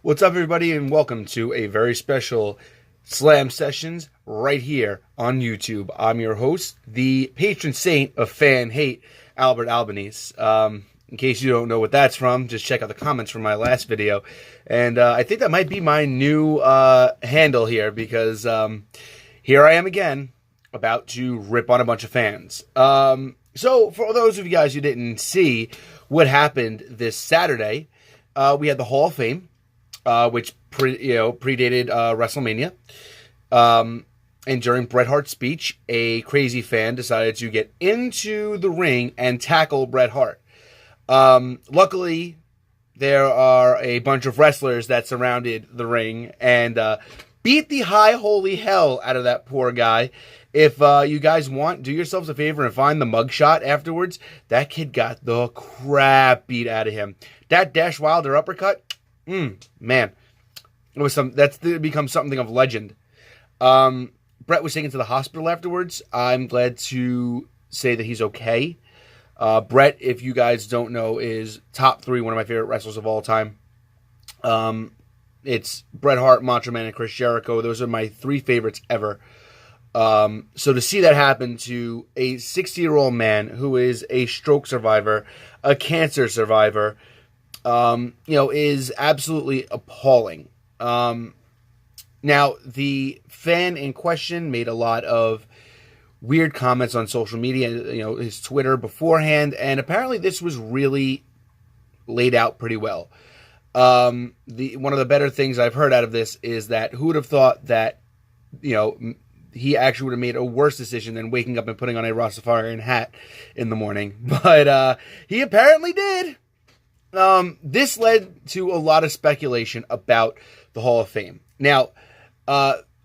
What's up, everybody, and welcome to a very special Slam Sessions right here on YouTube. I'm your host, the patron saint of fan hate, Albert Albanese. In case you don't know what that's from, just check out the comments from my last video. And I think that might be my new handle here, because here I am again, about to rip on a bunch of fans. So, for those of you guys who didn't see what happened this Saturday, we had the Hall of Fame, which predated WrestleMania. And during Bret Hart's speech, a crazy fan decided to get into the ring and tackle Bret Hart. Luckily, there are a bunch of wrestlers that surrounded the ring and beat the high holy hell out of that poor guy. If you guys want, do yourselves a favor and find the mugshot afterwards. That kid got the crap beat out of him. That Dash Wilder uppercut, man, it was that's become something of legend. Bret was taken to the hospital afterwards. I'm glad to say that he's okay. Bret, if you guys don't know, is top 3, one of my favorite wrestlers of all time. It's Bret Hart, Macho Man, and Chris Jericho. Those are my 3 favorites ever. So to see that happen to a 60-year-old man who is a stroke survivor, a cancer survivor, is absolutely appalling. Now, the fan in question made a lot of weird comments on social media, his Twitter beforehand, and apparently this was really laid out pretty well. One of the better things I've heard out of this is that who would have thought that, he actually would have made a worse decision than waking up and putting on a Rastafarian hat in the morning. But he apparently did. This led to a lot of speculation about the Hall of Fame. Now,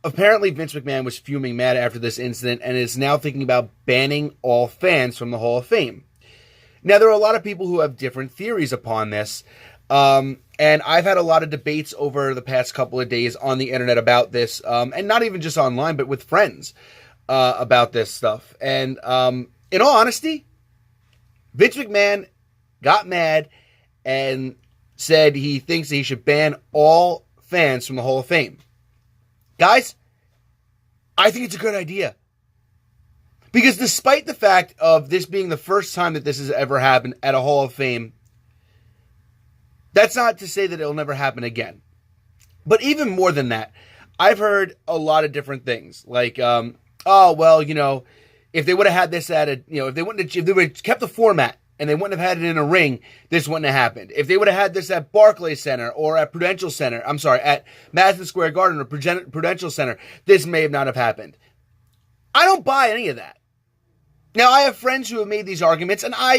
apparently Vince McMahon was fuming mad after this incident and is now thinking about banning all fans from the Hall of Fame. Now, there are a lot of people who have different theories upon this. And I've had a lot of debates over the past couple of days on the internet about this, and not even just online, but with friends about this stuff. And in all honesty, Vince McMahon got mad and said he thinks that he should ban all fans from the Hall of Fame. Guys, I think it's a good idea. Because despite the fact of this being the first time that this has ever happened at a Hall of Fame, that's not to say that it'll never happen again. But even more than that, I've heard a lot of different things. Like, if they would have had this at if they would have kept the format and they wouldn't have had it in a ring, this wouldn't have happened. If they would have had this at Barclays Center or at at Madison Square Garden or Prudential Center, this may have not have happened. I don't buy any of that. Now, I have friends who have made these arguments, and I,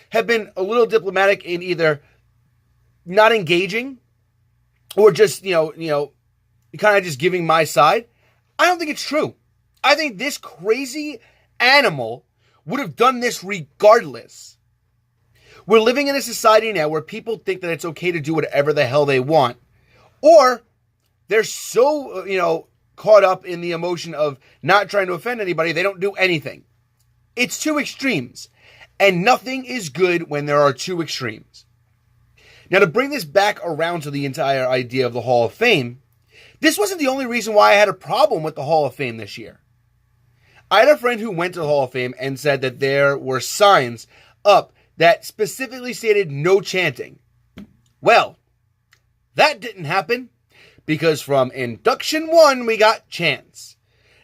have been a little diplomatic in either not engaging or just, kind of just giving my side. I don't think it's true. I think this crazy animal would have done this regardless. We're living in a society now where people think that it's okay to do whatever the hell they want. Or they're so, caught up in the emotion of not trying to offend anybody, they don't do anything. It's 2 extremes. And nothing is good when there are 2 extremes. Now, to bring this back around to the entire idea of the Hall of Fame, this wasn't the only reason why I had a problem with the Hall of Fame this year. I had a friend who went to the Hall of Fame and said that there were signs up that specifically stated no chanting. Well, that didn't happen because from induction 1, we got chants.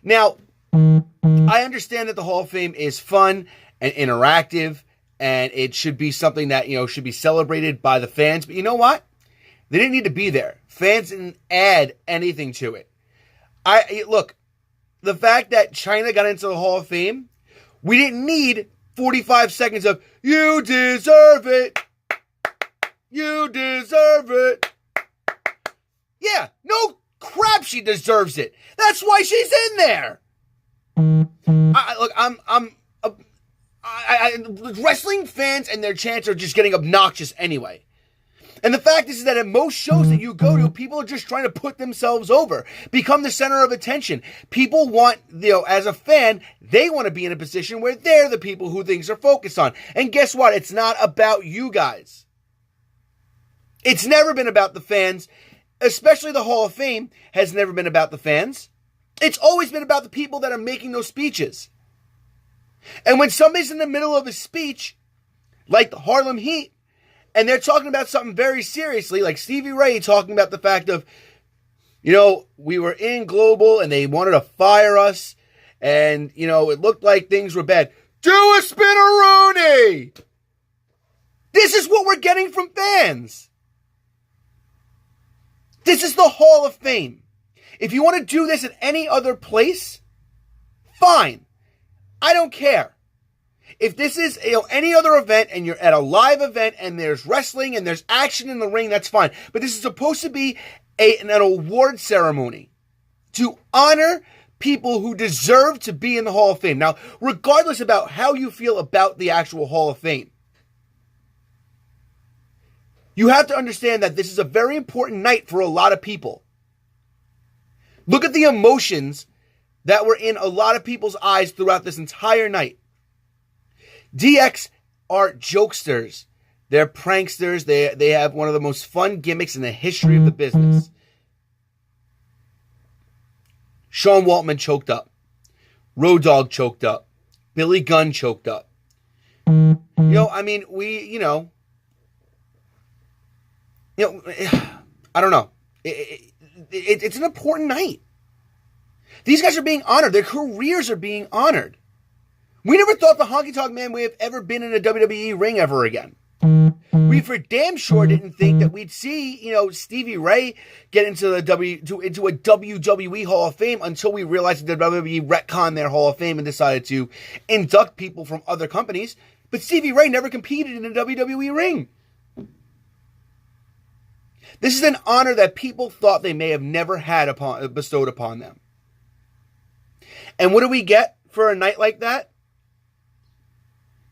Now, I understand that the Hall of Fame is fun and interactive, and it should be something that, should be celebrated by the fans. But you know what? They didn't need to be there. Fans didn't add anything to it. Look, the fact that China got into the Hall of Fame, we didn't need 45 seconds of, you deserve it. You deserve it. Yeah, no crap, she deserves it. That's why she's in there. Wrestling fans and their chants are just getting obnoxious anyway. And the fact is that at most shows that you go to, people are just trying to put themselves over, become the center of attention. People want, as a fan, they want to be in a position where they're the people who things are focused on. And guess what? It's not about you guys. It's never been about the fans. especially the Hall of Fame, has never been about the fans. It's always been about the people that are making those speeches. And when somebody's in the middle of a speech, like the Harlem Heat, and they're talking about something very seriously, like Stevie Ray talking about the fact of, we were in Global and they wanted to fire us, and, it looked like things were bad. Do a spin-a-rooney! This is what we're getting from fans. This is the Hall of Fame. If you want to do this at any other place, fine. I don't care. If this is any other event and you're at a live event and there's wrestling and there's action in the ring, that's fine. But this is supposed to be an award ceremony to honor people who deserve to be in the Hall of Fame. Now, regardless about how you feel about the actual Hall of Fame, you have to understand that this is a very important night for a lot of people. Look at the emotions that were in a lot of people's eyes throughout this entire night. DX are jokesters. They're pranksters. They have one of the most fun gimmicks in the history of the business. Sean Waltman choked up. Road Dogg choked up. Billy Gunn choked up. I don't know. It's an important night. These guys are being honored. Their careers are being honored. We never thought the Honky Tonk Man would have ever been in a WWE ring ever again. We for damn sure didn't think that we'd see, Stevie Ray get into a WWE Hall of Fame until we realized that WWE retconned their Hall of Fame and decided to induct people from other companies. But Stevie Ray never competed in a WWE ring. This is an honor that people thought they may have never had bestowed upon them. And what do we get for a night like that?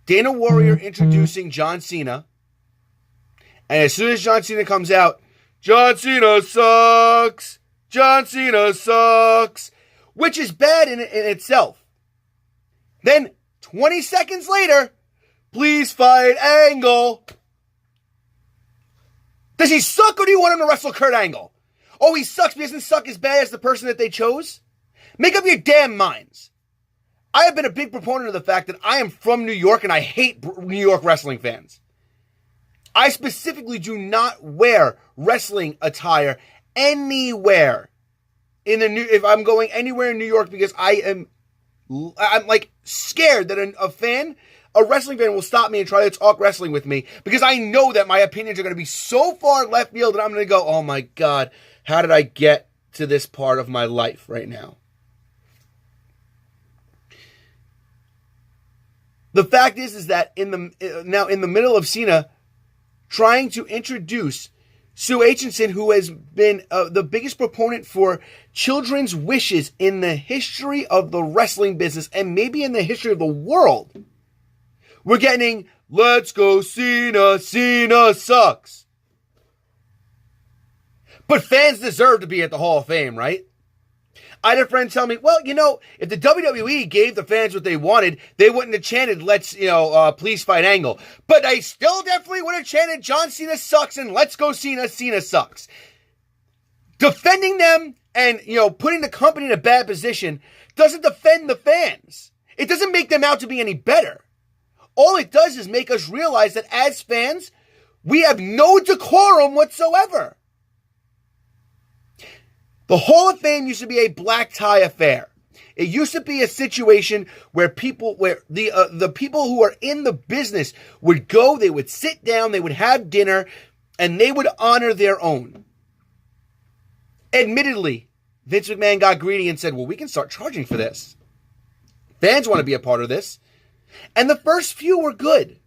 Dana Warrior introducing John Cena. And as soon as John Cena comes out, John Cena sucks. John Cena sucks. Which is bad in itself. Then, 20 seconds later, please fight Angle. Does he suck or do you want him to wrestle Kurt Angle? Oh, he sucks, but he doesn't suck as bad as the person that they chose? Make up your damn minds. I have been a big proponent of the fact that I am from New York and I hate New York wrestling fans. I specifically do not wear wrestling attire anywhere if I'm going anywhere in New York because I'm like scared that a wrestling fan will stop me and try to talk wrestling with me because I know that my opinions are going to be so far left field that I'm going to go, oh my God, how did I get to this part of my life right now? The fact is that in the middle of Cena trying to introduce Sue Aitchison, who has been the biggest proponent for children's wishes in the history of the wrestling business and maybe in the history of the world, we're getting, let's go Cena, Cena sucks. But fans deserve to be at the Hall of Fame, right? I had a friend tell me, well, if the WWE gave the fans what they wanted, they wouldn't have chanted, let's, please fight Angle. But I still definitely would have chanted, John Cena sucks and let's go Cena, Cena sucks. Defending them and, putting the company in a bad position doesn't defend the fans. It doesn't make them out to be any better. All it does is make us realize that as fans, we have no decorum whatsoever. The Hall of Fame used to be a black tie affair. It used to be a situation where the people who are in the business would go, they would sit down, they would have dinner, and they would honor their own. Admittedly, Vince McMahon got greedy and said, well, we can start charging for this. Fans want to be a part of this. And the first few were good.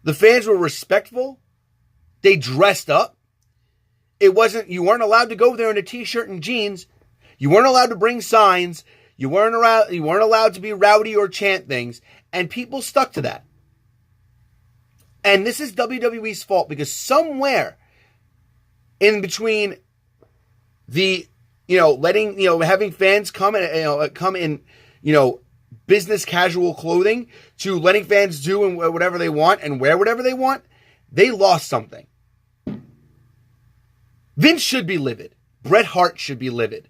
The fans were respectful. They dressed up. You weren't allowed to go there in a t-shirt and jeans. You weren't allowed to bring signs. You weren't allowed to be rowdy or chant things. And people stuck to that. And this is WWE's fault because somewhere in between having fans come in, business casual clothing to letting fans do whatever they want and wear whatever they want, they lost something. Vince should be livid. Bret Hart should be livid.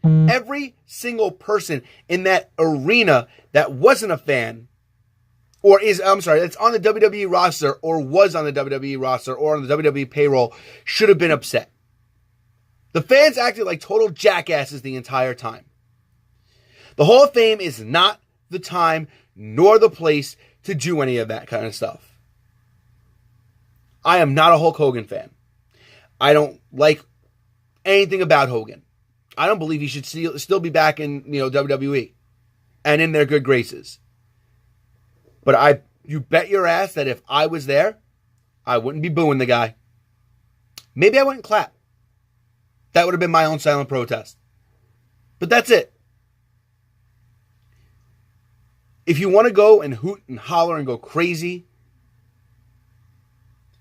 Every single person in that arena that wasn't a fan, that's on the WWE roster or was on the WWE roster or on the WWE payroll, should have been upset. The fans acted like total jackasses the entire time. The Hall of Fame is not the time nor the place to do any of that kind of stuff. I am not a Hulk Hogan fan. I don't like anything about Hogan. I don't believe he should still be back in WWE and in their good graces. But you bet your ass that if I was there, I wouldn't be booing the guy. Maybe I wouldn't clap. That would have been my own silent protest. But that's it. If you want to go and hoot and holler and go crazy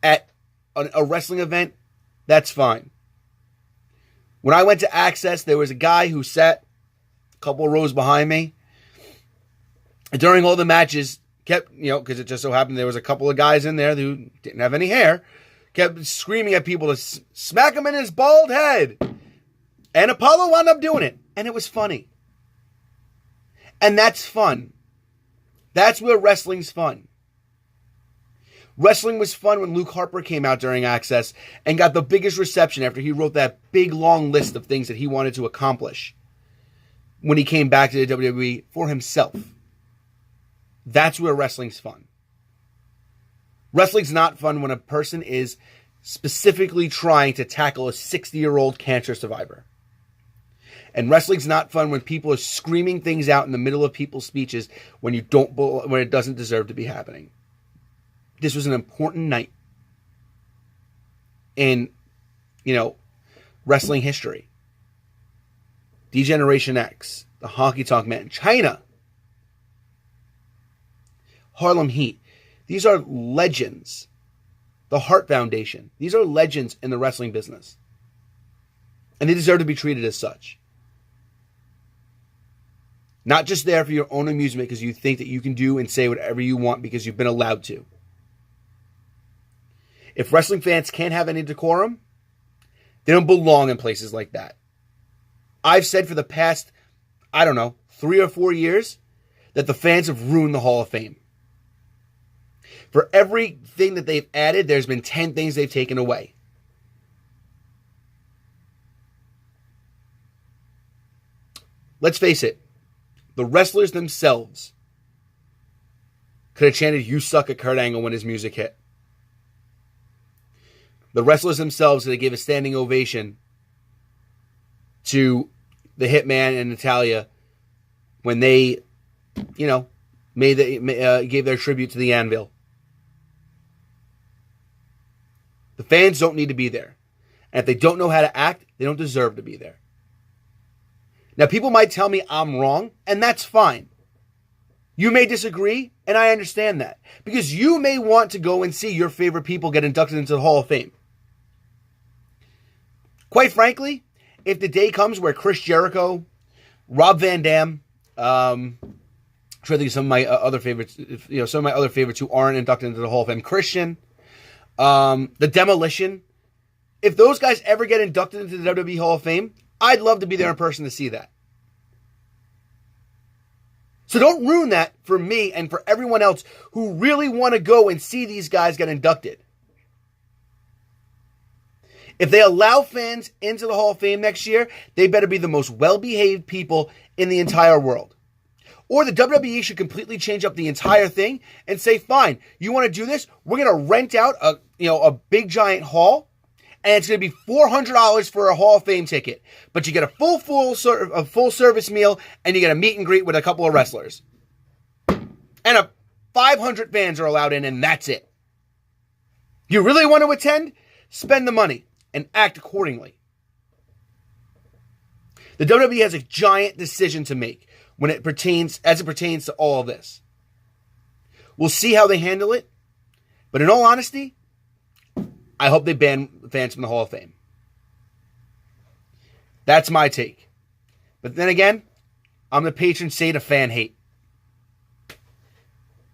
at a wrestling event, that's fine. When I went to Access, there was a guy who sat a couple of rows behind me. And during all the matches, kept, because it just so happened there was a couple of guys in there who didn't have any hair, kept screaming at people to smack him in his bald head. And Apollo wound up doing it. And it was funny. And that's fun. That's where wrestling's fun. Wrestling was fun when Luke Harper came out during Access and got the biggest reception after he wrote that big long list of things that he wanted to accomplish when he came back to the WWE for himself. That's where wrestling's fun. Wrestling's not fun when a person is specifically trying to tackle a 60-year-old cancer survivor. And wrestling's not fun when people are screaming things out in the middle of people's speeches when it doesn't deserve to be happening. This was an important night in, wrestling history. D-Generation X, the Honky Tonk Man, China, Harlem Heat. These are legends. The Hart Foundation. These are legends in the wrestling business. And they deserve to be treated as such. Not just there for your own amusement because you think that you can do and say whatever you want because you've been allowed to. If wrestling fans can't have any decorum, they don't belong in places like that. I've said for the past, 3 or 4 years, that the fans have ruined the Hall of Fame. For everything that they've added, there's been 10 things they've taken away. Let's face it, the wrestlers themselves could have chanted, "You suck" at Kurt Angle when his music hit. The wrestlers themselves could have gave a standing ovation to the Hitman and Natalya when they, gave their tribute to the Anvil. The fans don't need to be there. And if they don't know how to act, they don't deserve to be there. Now, people might tell me I'm wrong, and that's fine. You may disagree, and I understand that. Because you may want to go and see your favorite people get inducted into the Hall of Fame. Quite frankly, if the day comes where Chris Jericho, Rob Van Dam, I'm trying to think of some of my other favorites, some of my other favorites who aren't inducted into the Hall of Fame, Christian, the Demolition, if those guys ever get inducted into the WWE Hall of Fame, I'd love to be there in person to see that. So don't ruin that for me and for everyone else who really want to go and see these guys get inducted. If they allow fans into the Hall of Fame next year, they better be the most well-behaved people in the entire world. Or the WWE should completely change up the entire thing and say, fine, you want to do this? We're going to rent out a big giant hall, and it's going to be $400 for a Hall of Fame ticket. But you get a full service meal, and you get a meet and greet with a couple of wrestlers. And 500 fans are allowed in, and that's it. You really want to attend? Spend the money and act accordingly. The WWE has a giant decision to make when it pertains to all of this. We'll see how they handle it. But in all honesty, I hope they ban fans from the Hall of Fame. That's my take. But then again, I'm the patron saint of fan hate.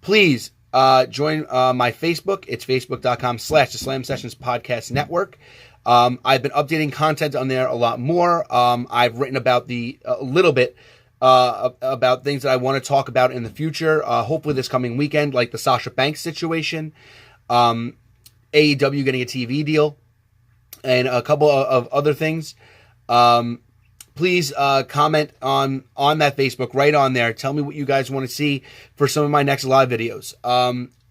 Please join my Facebook. It's facebook.com/the Slam Sessions Podcast Network. I've been updating content on there a lot more. I've written about a little bit about things that I want to talk about in the future. Hopefully this coming weekend, like the Sasha Banks situation, AEW getting a TV deal, and a couple of other things. Please comment on that Facebook right on there. Tell me what you guys want to see for some of my next live videos.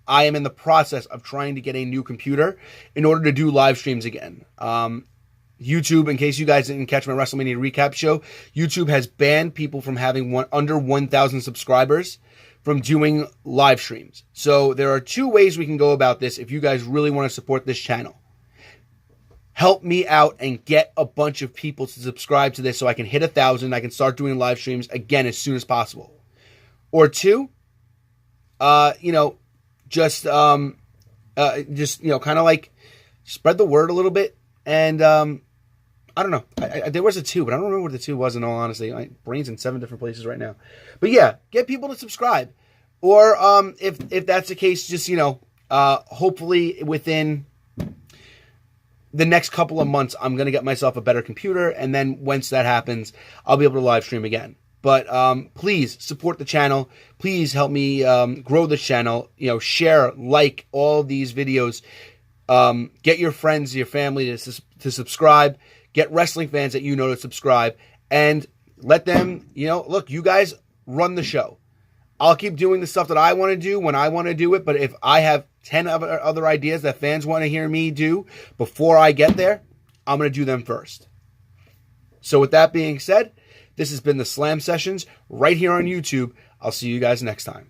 I am in the process of trying to get a new computer in order to do live streams again. YouTube, in case you guys didn't catch my WrestleMania recap show, YouTube has banned people from having under 1,000 subscribers from doing live streams. So there are two ways we can go about this if you guys really want to support this channel. Help me out and get a bunch of people to subscribe to this so I can hit 1,000. I can start doing live streams again as soon as possible. Or two, just kind of like spread the word a little bit. And I don't know. There was a two, but I don't remember what the two was in all honesty. My brain's in 7 different places right now. But yeah, get people to subscribe. Or if that's the case, just, hopefully within the next couple of months, I'm going to get myself a better computer. And then once that happens, I'll be able to live stream again. But please support the channel. Please help me grow the channel. Share, like all these videos. Get your friends, your family to subscribe. Get wrestling fans that to subscribe. And let them, look, you guys run the show. I'll keep doing the stuff that I want to do when I want to do it. But if I have 10 other ideas that fans want to hear me do before I get there, I'm going to do them first. So with that being said, this has been the Slam Sessions right here on YouTube. I'll see you guys next time.